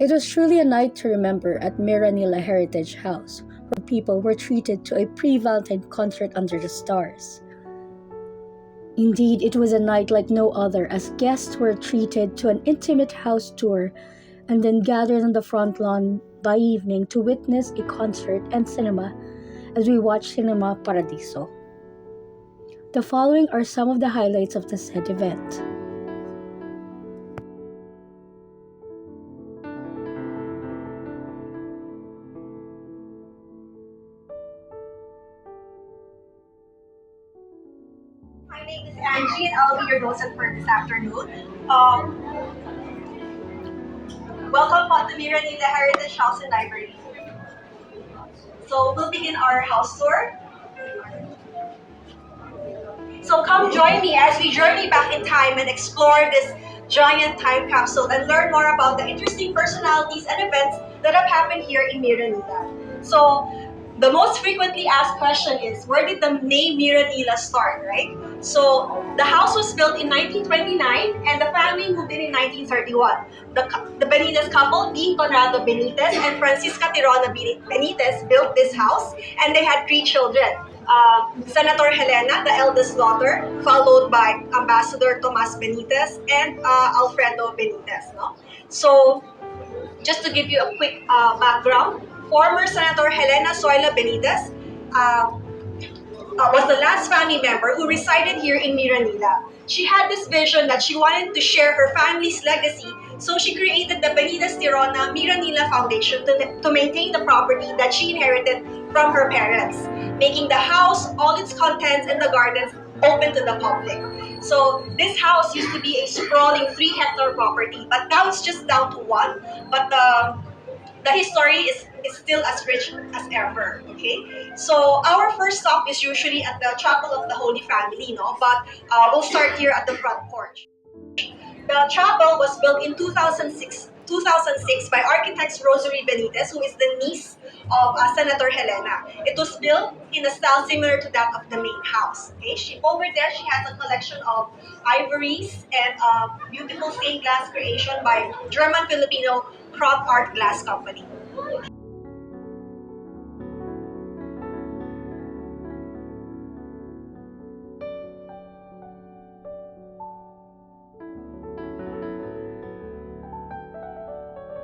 It was truly a night to remember at MiraNila Heritage House, where people were treated to a pre-Valentine concert under the stars. Indeed, it was a night like no other, as guests were treated to an intimate house tour and then gathered on the front lawn by evening to witness a concert and cinema as we watched Cinema Paradiso. The following are some of the highlights of the said event. My name is Angie and I'll be your docent for this afternoon. Um, Welcome po to MiraNila Heritage House and Library. So we'll begin our house tour. So come join me as we journey back in time and explore this giant time capsule and learn more about the interesting personalities and events that have happened here in MiraNila. So the most frequently asked question is, where did the name MiraNila start, right? So the house was built in 1929 and the family moved in 1931. The Benitez couple, Dean Conrado Benitez and Francisca Tirona Benitez, built this house and they had 3 children. Senator Helena, the eldest daughter, followed by Ambassador Tomas Benitez and Alfredo Benitez. No? So just to give you a quick background, former Senator Helena Zoila Benitez was the last family member who resided here in MiraNila. She had this vision that she wanted to share her family's legacy, so she created the Benitez Tirona MiraNila Foundation to maintain the property that she inherited from her parents, making the house, all its contents, and the gardens open to the public. So this house used to be a sprawling 3-hectare property, but now it's just down to 1. But the history is still as rich as ever, okay? So our first stop is usually at the Chapel of the Holy Family, no? But we'll start here at the front porch. The chapel was built in 2006 by architect Rosary Benitez, who is the niece of Senator Helena. It was built in a style similar to that of the main house. Okay? Over there, she has a collection of ivories and beautiful stained glass creation by German-Filipino Krot Art Glass Company.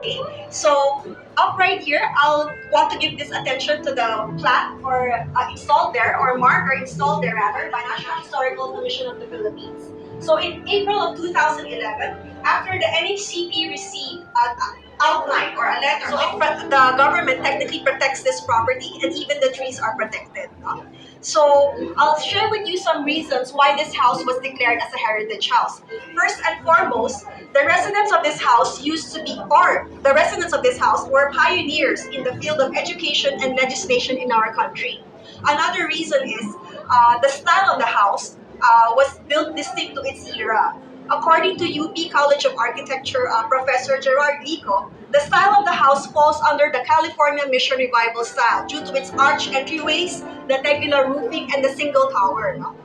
Okay, so up right here, I'll want to give this attention to the plaque or installed there, or marker installed there rather, by National Historical Commission of the Philippines. So in April of 2011, after the NHCP received an outline or a letter, so the government technically protects this property and even the trees are protected. No? So I'll share with you some reasons why this house was declared as a heritage house. First and foremost, the residents of this house were pioneers in the field of education and legislation in our country. Another reason is the style of the house was built distinct to its era. According to UP College of Architecture Professor Gerard Lico, the style of the house falls under the California Mission Revival style due to its arch entryways, the tegular roofing, and the single tower. No?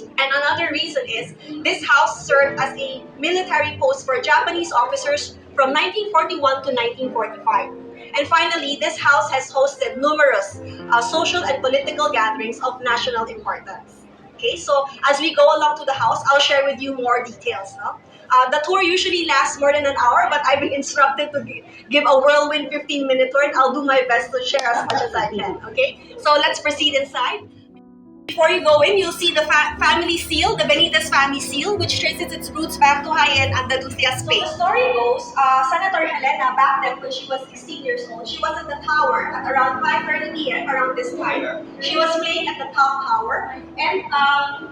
And another reason is this house served as a military post for Japanese officers from 1941 to 1945. And finally, this house has hosted numerous social and political gatherings of national importance. Okay, so as we go along to the house, I'll share with you more details. No? The tour usually lasts more than an hour, but I've been instructed to give a whirlwind 15-minute tour, and I'll do my best to share as much as I can. Okay, so let's proceed inside. Before you go in, you'll see the family seal, the Benitez family seal, which traces its roots back to high-end Andalusia Spain. So the story goes, Senator Helena, back then when she was 16 years old, she was at the tower at around 5:30 p.m. around this time. She was playing at the top tower, and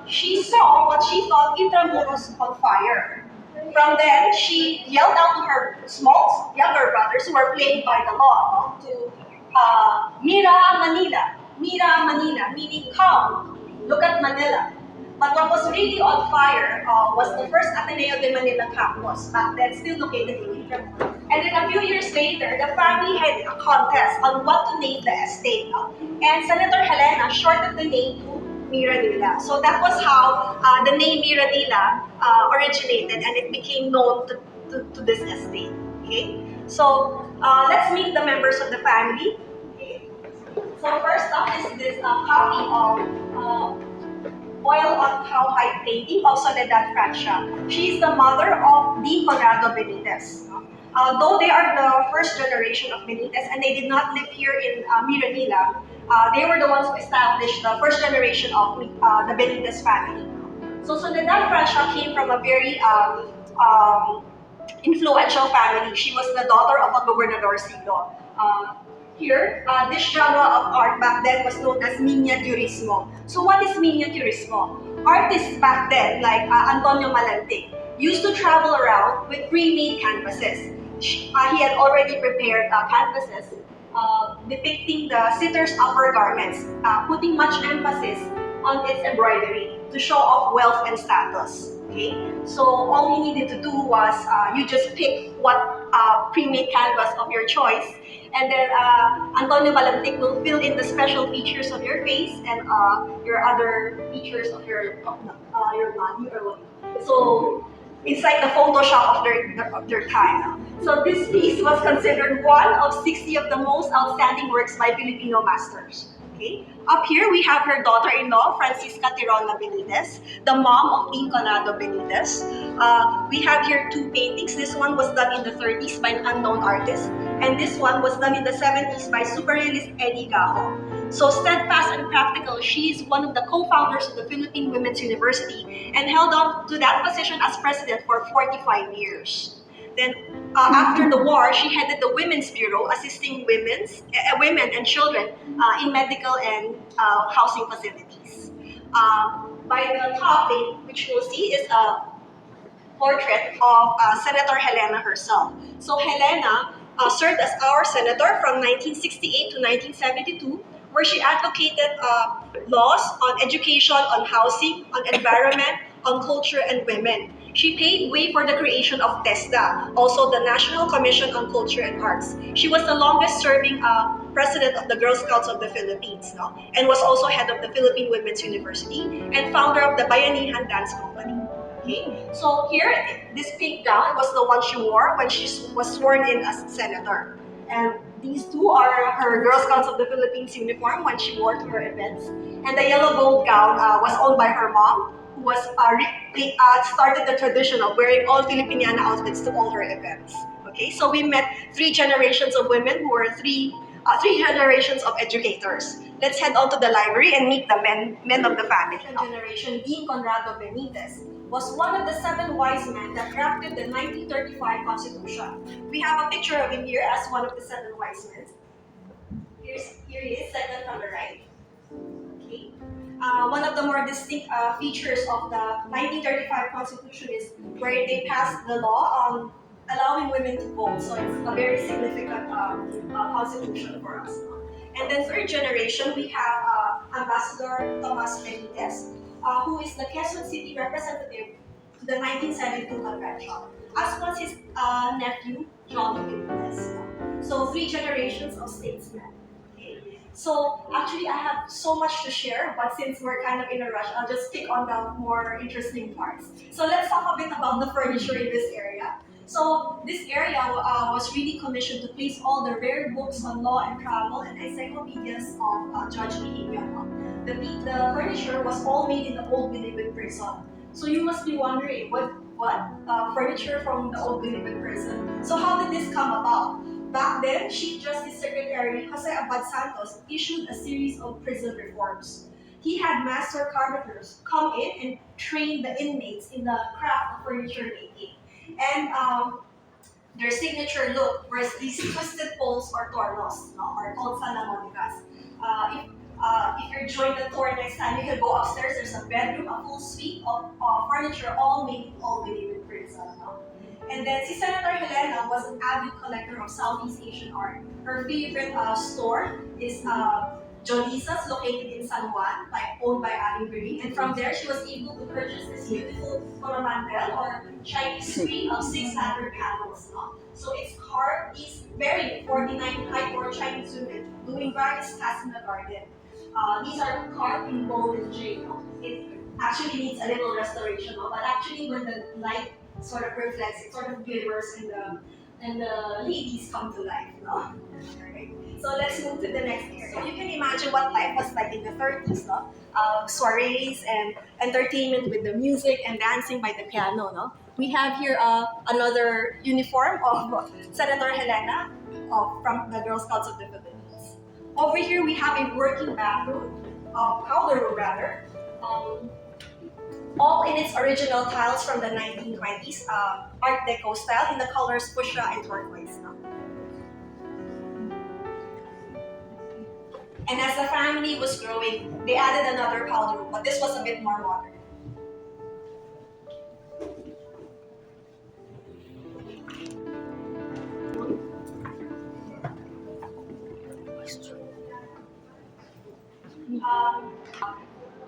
she saw what she thought intramuros on fire. From then, she yelled out to her small, younger brothers who were playing by the law to Mira Manila. Mira Manila, meaning come, look at Manila. But what was really on fire was the first Ateneo de Manila campus, back then still located in Intramuros. And then a few years later, the family had a contest on what to name the estate. And Senator Helena shortened the name to MiraNila. So that was how the name MiraNila originated, and it became known to this estate. Okay? So let's meet the members of the family. Okay. So first up is this copy of Oil on How High painting of Soledad Francia. She is the mother of Dean Conrado Benitez. Though they are the first generation of Benitez and they did not live here in MiraNila, they were the ones who established the first generation of the Benitez family. So Soledad Francia came from a very influential family. She was the daughter of a gobernador siglo. This genre of art back then was known as miniaturismo. So what is miniaturismo? Artists back then, like Antonio Malante, used to travel around with pre-made canvases. He had already prepared canvases depicting the sitter's upper garments, putting much emphasis on its embroidery to show off wealth and status. Okay, so all you needed to do was you just pick what pre-made canvas of your choice, and then Antonio Balantic will fill in the special features of your face and your other features of your body or what. So it's like the Photoshop of their time. So this piece was considered one of 60 of the most outstanding works by Filipino masters. Okay. Up here, we have her daughter-in-law, Francisca Tirola Benitez, the mom of Dean Conrado Benitez. We have here two paintings. This one was done in the 30s by an unknown artist, and this one was done in the 70s by superrealist Eddie Gajo. So steadfast and practical, she is one of the co-founders of the Philippine Women's University and held on to that position as president for 45 years. Then, after the war, she headed the Women's Bureau, assisting women and children in medical and housing facilities. By the top, which you'll see, is a portrait of Senator Helena herself. So Helena served as our senator from 1968 to 1972, where she advocated laws on education, on housing, on environment, on culture, and women. She paved way for the creation of TESDA, also the National Commission on Culture and Arts. She was the longest serving president of the Girl Scouts of the Philippines, no? And was also head of the Philippine Women's University and founder of the Bayanihan Dance Company. Okay, so here, this pink gown was the one she wore when she was sworn in as senator. And these two are her Girl Scouts of the Philippines uniform when she wore to her events. And the yellow gold gown was owned by her mom, who was started the tradition of wearing all Filipiniana outfits to all her events. Okay, so we met three generations of women who were three generations of educators. Let's head on to the library and meet the men of the family. Generation Dean Conrado Benitez was one of the 7 wise men that drafted the 1935 Constitution. We have a picture of him here as one of the 7 wise men. Here he is, second from the right. Okay. One of the more distinct features of the 1935 Constitution is where they passed the law on allowing women to vote. So it's a very significant constitution for us. And then third generation, we have Ambassador Tomas Benitez, who is the Quezon City representative to the 1972 convention, as was his nephew, John Benitez. So 3 generations of statesmen. Okay. So actually, I have so much to share, but since we're kind of in a rush, I'll just pick on the more interesting parts. So let's talk a bit about the furniture in this area. So this area was really commissioned to place all the rare books on law and travel and encyclopedias of Judge Mihigyo. The furniture was all made in the old Bilibid prison. So you must be wondering, what furniture from the old Bilibid prison? So how did this come about? Back then, Chief Justice Secretary Jose Abad Santos issued a series of prison reforms. He had master carpenters come in and train the inmates in the craft of furniture making. And their signature look was these twisted poles or tornos, are called salamonicas. If you're joined the tour next time, you can go upstairs. There's a bedroom, a full suite of furniture, all made with prison. And then, si Senator Helena was an avid collector of Southeast Asian art. Her favorite store is Jolisa's, located in San Juan, owned by Aling Bering. And from there, she was able to purchase this beautiful coromandel or Chinese screen of 600 panels. So it's carved, these very 49 high-core Chinese women doing various tasks in the garden. These are carved in gold and jade. It actually needs a little restoration, but actually when the light sort of reflects, it sort of glimmers in the and the ladies come to life, no? Alright. So let's move to the next area. So you can imagine what life was like in the 30s, no? Soirees and entertainment with the music and dancing by the piano, no? We have here another uniform of Senator Helena from the Girl Scouts of the Philippines. Over here we have a working bathroom, powder room rather, um, all in its original tiles from the 1920s, Art Deco style in the colors fuchsia and turquoise. No? And as the family was growing, they added another powder room, but this was a bit more modern. Um,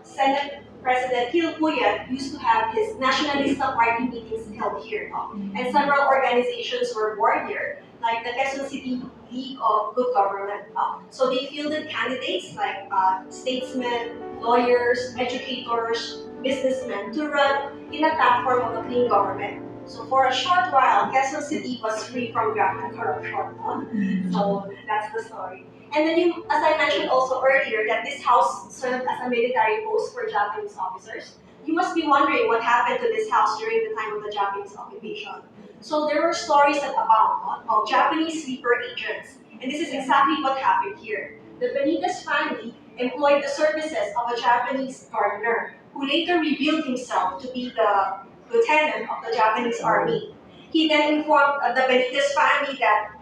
Senate President Hilpuyat used to have his Nationalista Party meetings held here, no? And several organizations were born here, like the Quezon City League of Good Government. No? So they fielded candidates like statesmen, lawyers, educators, businessmen to run in a platform of a clean government. So for a short while, Quezon City was free from graft and corruption. No? So that's the story. And then, as I mentioned also earlier, that this house served as a military post for Japanese officers. You must be wondering what happened to this house during the time of the Japanese occupation. So there were stories that abound of Japanese sleeper agents, and this is exactly what happened here. The Benitez family employed the services of a Japanese gardener, who later revealed himself to be the lieutenant of the Japanese army. He then informed the Benitez family that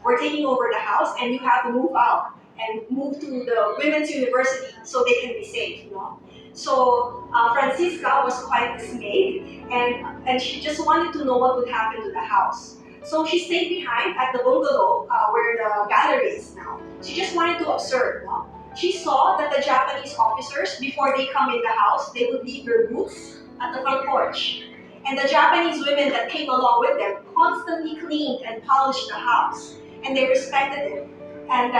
we're taking over the house and you have to move out and move to the women's university so they can be safe, you know. So Francisca was quite dismayed and she just wanted to know what would happen to the house. So she stayed behind at the bungalow where the gallery is now. She just wanted to observe. No? She saw that the Japanese officers, before they come in the house, they would leave their boots at the front porch. And the Japanese women that came along with them constantly cleaned and polished the house, and they respected it. And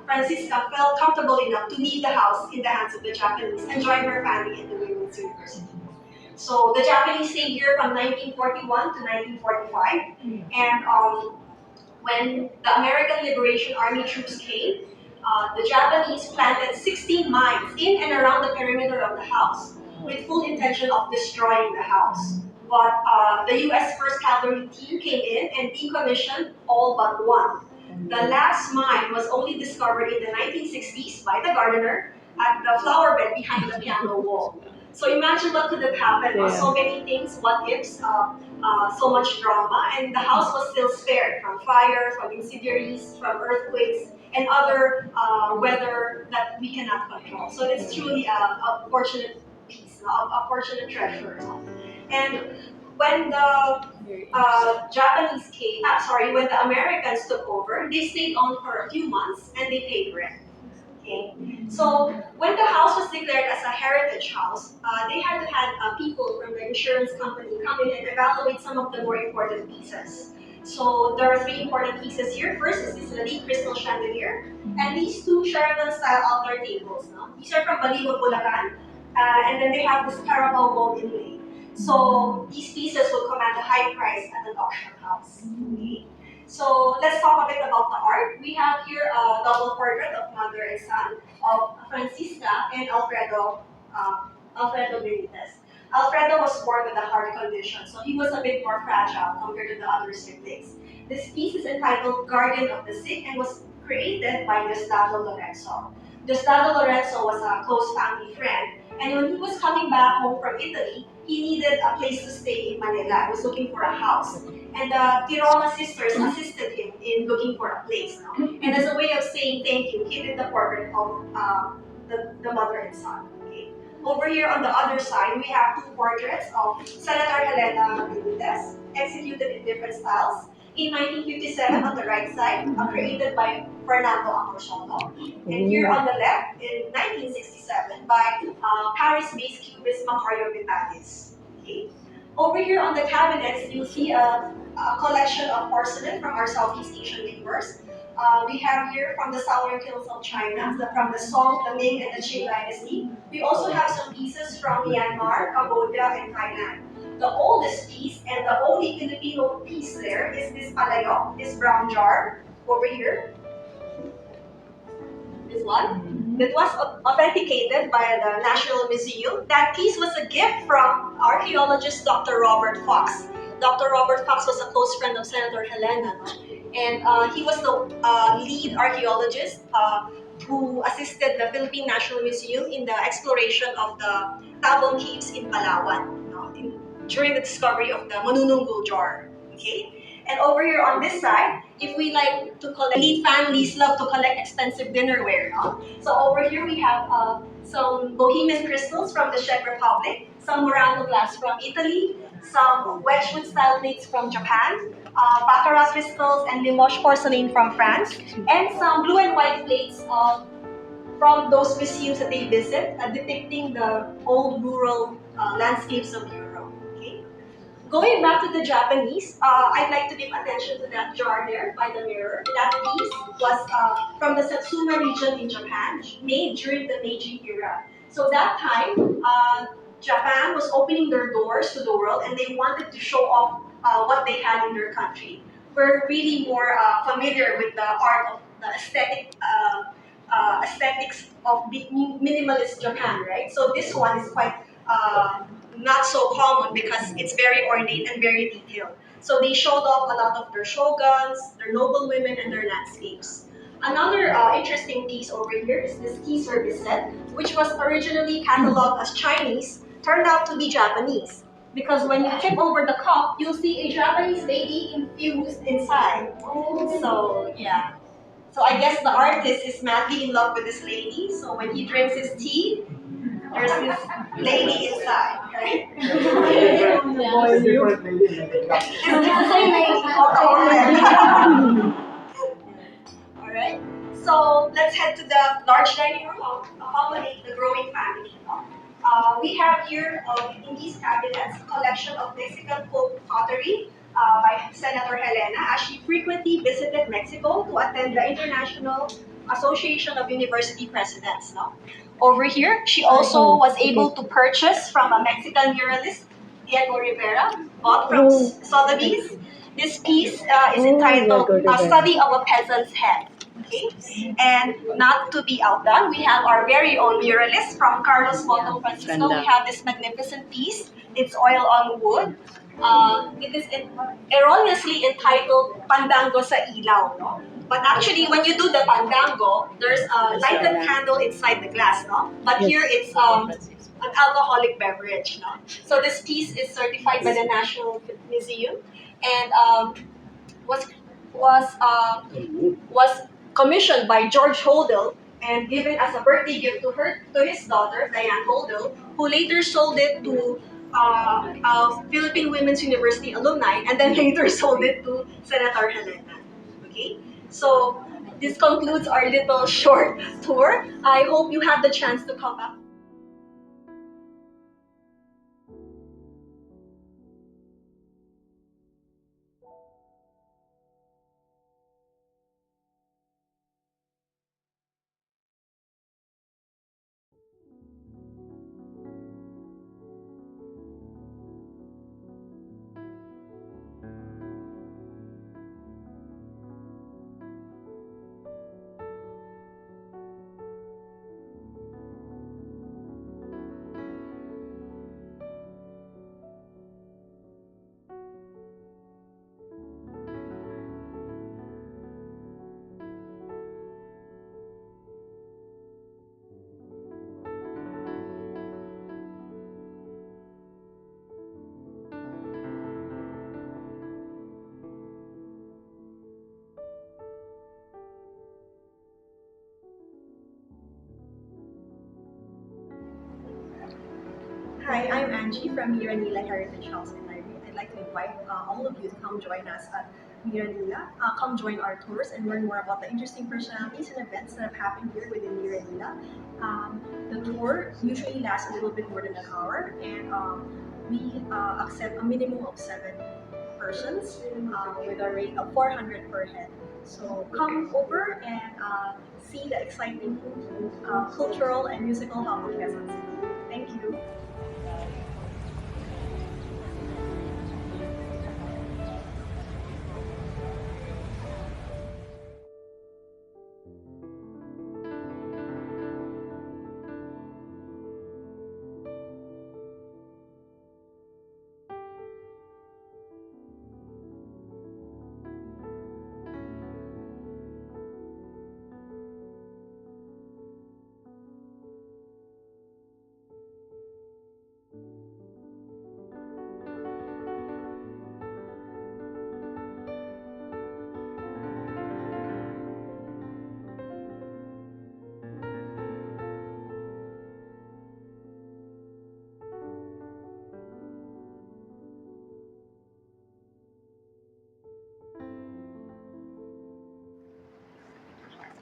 Francisca felt comfortable enough to leave the house in the hands of the Japanese and join her family in the women's university. So the Japanese stayed here from 1941 to 1945, and when the American Liberation Army troops came, the Japanese planted 16 mines in and around the perimeter of the house with full intention of destroying the house. But the U.S. 1st Cavalry team came in and decommissioned all but one. The last mine was only discovered in the 1960s by the gardener at the flower bed behind the piano wall. So imagine what could have happened. Yeah. So many things, what ifs, so much drama, and the house was still spared from fire, from incendiaries, from earthquakes, and other weather that we cannot control. So it's truly a fortunate piece, a fortunate treasure. And when the Japanese came, when the Americans took over, they stayed on for a few months and they paid rent. Okay. So when the house was declared as a heritage house, they had to have people from the insurance company come in and evaluate some of the more important pieces. So there are three important pieces here. First is this Lalique crystal chandelier, and these two Sheraton-style altar tables. No? These are from Baliwag, Bulacan, and then they have this Carabao gold inlay. So these pieces will command a high price at an auction house. Okay. So let's talk a bit about the art. We have here a double portrait of mother and son of Francisca and Alfredo Benitez. Alfredo was born with a heart condition, so he was a bit more fragile compared to the other siblings. This piece is entitled Guardian of the Sick and was created by Diosdado Lorenzo. Diosdado Lorenzo was a close family friend, and when he was coming back home from Italy, he needed a place to stay in Manila. He was looking for a house. And the Tiroma sisters assisted him in looking for a place. No? And as a way of saying thank you, he did the portrait of the mother and son. Okay? Over here on the other side, we have two portraits of Senator Helena Benitez, executed in different styles. In 1957, on the right side, created by Fernando Amorsolo. And here on the left, in 1967, by Paris-based cubist Macario Vitalis. Okay. Over here on the cabinets, you'll see a collection of porcelain from our Southeast Asian neighbors. We have here from the Southern Hills of China, from the Song, the Ming, and the Qing dynasty. We also have some pieces from Myanmar, Cambodia, and Thailand. the oldest piece and the only Filipino piece there is this palayok, this brown jar over here. This one. That was authenticated by the National Museum. That piece was a gift from archaeologist Dr. Robert Fox. Dr. Robert Fox was a close friend of Senator Helena, no? And he was the lead archaeologist who assisted the Philippine National Museum in the exploration of the Tabong Caves in Palawan, no? During the discovery of the Manununggo jar. Okay? And over here on this side, if we like to collect, elite families love to collect expensive dinnerware, no? So over here we have some Bohemian crystals from the Czech Republic, some Murano glass from Italy, some Wedgwood style plates from Japan, Baccarat crystals and Limoges porcelain from France, and some blue and white plates from those museums that they visit, depicting the old rural landscapes of Europe. Okay? Going back to the Japanese, I'd like to give attention to that jar there by the mirror. That piece was from the Satsuma region in Japan, made during the Meiji era. So that time, Japan was opening their doors to the world and they wanted to show off what they had in their country. We're really more familiar with the art of the aesthetics of minimalist Japan, right? So this one is quite not so common because it's very ornate and very detailed. So they showed off a lot of their shoguns, their noble women, and their landscapes. Another interesting piece over here is this key service set, which was originally cataloged as Chinese, turned out to be Japanese. Because when you flip over the cup, you'll see a Japanese lady infused inside. So, yeah. So I guess the artist is madly in love with this lady. So when he drinks his tea, there's this lady inside, right? It's a different lady. It's the same lady. Alright. So let's head to the large dining room to accommodate the growing family. We have here in these cabinets a collection of Mexican folk pottery by Senator Helena, as she frequently visited Mexico to attend the International Association of University Presidents. No? Over here, she also was able to purchase from a Mexican muralist, Diego Rivera, bought from Sotheby's. This piece is entitled A Study of a Peasant's Head. Okay? And not to be outdone, we have our very own muralist from Carlos Botong Francisco. We have this magnificent piece. It's oil on wood. It is erroneously entitled Pandango sa Ilaw, no? But actually, when you do the pandango, there's a lighted candle inside the glass, no? But here it's an alcoholic beverage, no? So this piece is certified by the National Museum and was commissioned by George Hodel and given as a birthday gift to his daughter Diane Hodel, who later sold it to Philippine Women's University alumni, and then later sold it to Senator Helena. Okay, so this concludes our little short tour. I hope you have the chance to come back. Hi, I'm Angie from MiraNila Heritage House and Library. I'd like to invite all of you to come join us at MiraNila. Come join our tours and learn more about the interesting personalities and events that have happened here within MiraNila. The tour usually lasts a little bit more than an hour, and we accept a minimum of 7 persons with a rate of 400 per head. So come over and see the exciting cultural and musical hub of Quezon City. Thank you.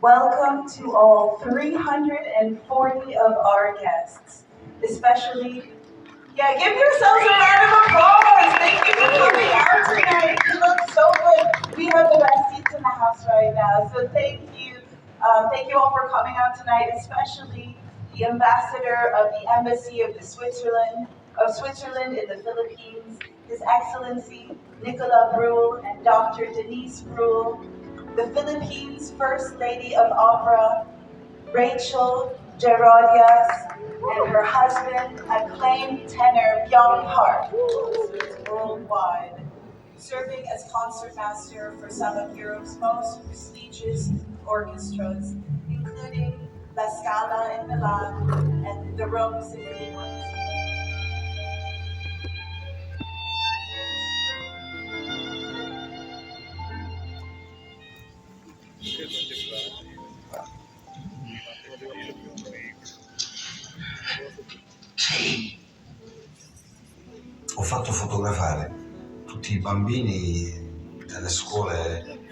Welcome to all 340 of our guests, especially, yeah, give yourselves a round of applause. Thank you for coming out tonight. You look so good. We have the best seats in the house right now, so thank you. Thank you all for coming out tonight, especially the ambassador of the Embassy of Switzerland in the Philippines, His Excellency Nicola Brule and Dr. Denise Brule, the Philippines First Lady of Opera, Rachel Gerodias, and her husband, acclaimed tenor Young Park, worldwide, serving as concertmaster for some of Europe's most prestigious orchestras, including La Scala in Milan and the Rome Symphony Orchestra. Ho fatto fotografare tutti i bambini delle scuole